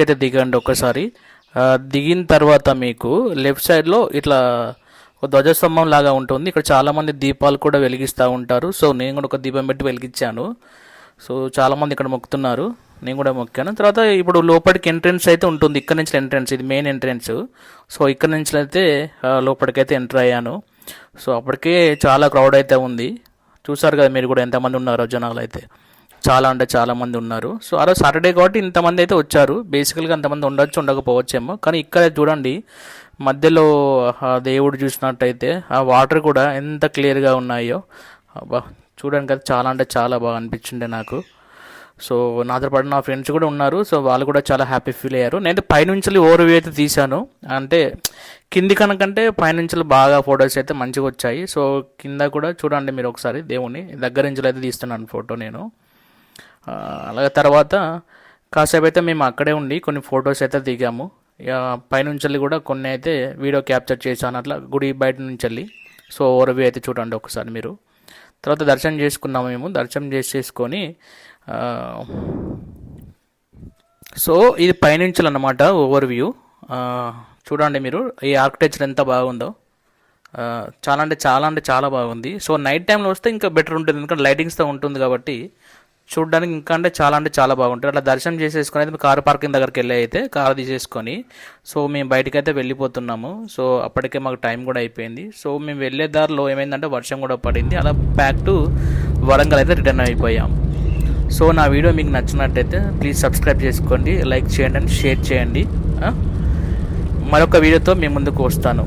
అయితే దిగండి ఒక్కసారి. దిగిన తర్వాత మీకు లెఫ్ట్ సైడ్లో ఇట్లా ఒక ధ్వజస్తంభం లాగా ఉంటుంది. ఇక్కడ చాలామంది దీపాలు కూడా వెలిగిస్తూ ఉంటారు. సో నేను కూడా ఒక దీపం పెట్టి వెలిగించాను. సో చాలామంది ఇక్కడ మొక్కుతున్నారు, నేను కూడా మొక్కాను. తర్వాత ఇప్పుడు లోపలికి ఎంట్రెన్స్ అయితే ఉంటుంది. ఇక్కడ నుంచి ఎంట్రెన్స్, ఇది మెయిన్ ఎంట్రెన్స్. సో ఇక్కడ నుంచి అయితే లోపలికైతే ఎంటర్ అయ్యాను. సో అప్పటికే చాలా క్రౌడ్ అయితే ఉంది. చూసారు కదా మీరు కూడా ఎంతమంది ఉన్నారో జనాలు అయితే. చాలా అంటే చాలామంది ఉన్నారు. సో ఆ రోజు సాటర్డే కాబట్టి ఇంతమంది అయితే వచ్చారు. బేసికల్గా అంతమంది ఉండొచ్చు ఉండకపోవచ్చేమో, కానీ ఇక్కడ చూడండి మధ్యలో దేవుడు చూసినట్టయితే ఆ వాటర్ కూడా ఎంత క్లియర్గా ఉన్నాయో. అబ్బా చూడండి కదా, చాలా అంటే చాలా బాగా అనిపించిండే నాకు. సో నాతో పాటు నా ఫ్రెండ్స్ కూడా ఉన్నారు. సో వాళ్ళు కూడా చాలా హ్యాపీ ఫీల్ అయ్యారు. నేను పైనుంచి ఓవర్ వ్యూ అయితే తీశాను. అంటే కింది కనుకంటే పైనుంచి బాగా ఫొటోస్ అయితే మంచిగా వచ్చాయి. సో కింద కూడా చూడండి మీరు ఒకసారి, దేవుని దగ్గర నుంచి అయితే తీస్తున్నాను ఫోటో నేను. అలాగే తర్వాత కాసేపు అయితే మేము అక్కడే ఉండి కొన్ని ఫొటోస్ అయితే దిగాము. పైనుంచి కూడా కొన్ని అయితే వీడియో క్యాప్చర్ చేశాను అట్లా గుడి బయట నుంచి వెళ్ళి. సో ఓవర్ వ్యూ అయితే చూడండి ఒకసారి మీరు. తర్వాత దర్శనం చేసుకున్నాము మేము. దర్శనం చేసేసుకొని సో ఇది పైనుంచి అన్నమాట ఓవర్ వ్యూ. చూడండి మీరు ఈ ఆర్కిటెక్చర్ ఎంత బాగుందో. చాలా అంటే చాలా అంటే చాలా బాగుంది. సో నైట్ టైంలో వస్తే ఇంకా బెటర్ ఉంటుంది, ఎందుకంటే లైటింగ్స్తో ఉంటుంది కాబట్టి చూడడానికి ఇంకా అంటే చాలా బాగుంటుంది. అట్లా దర్శనం చేసేసుకొని అయితే కారు పార్కింగ్ దగ్గరికి వెళ్ళి అయితే కారు తీసేసుకొని సో మేము బయటకైతే వెళ్ళిపోతున్నాము. సో అప్పటికే మాకు టైం కూడా అయిపోయింది. సో మేము వెళ్ళే దారిలో ఏమైందంటే వర్షం కూడా పడింది. అలా బ్యాక్ టు వరంగల్ అయితే రిటర్న్ అయిపోయాం. సో నా వీడియో మీకు నచ్చినట్టయితే ప్లీజ్ సబ్స్క్రైబ్ చేసుకోండి, లైక్ చేయండి అండ్ షేర్ చేయండి. మరొక వీడియోతో మీ ముందుకు వస్తాను.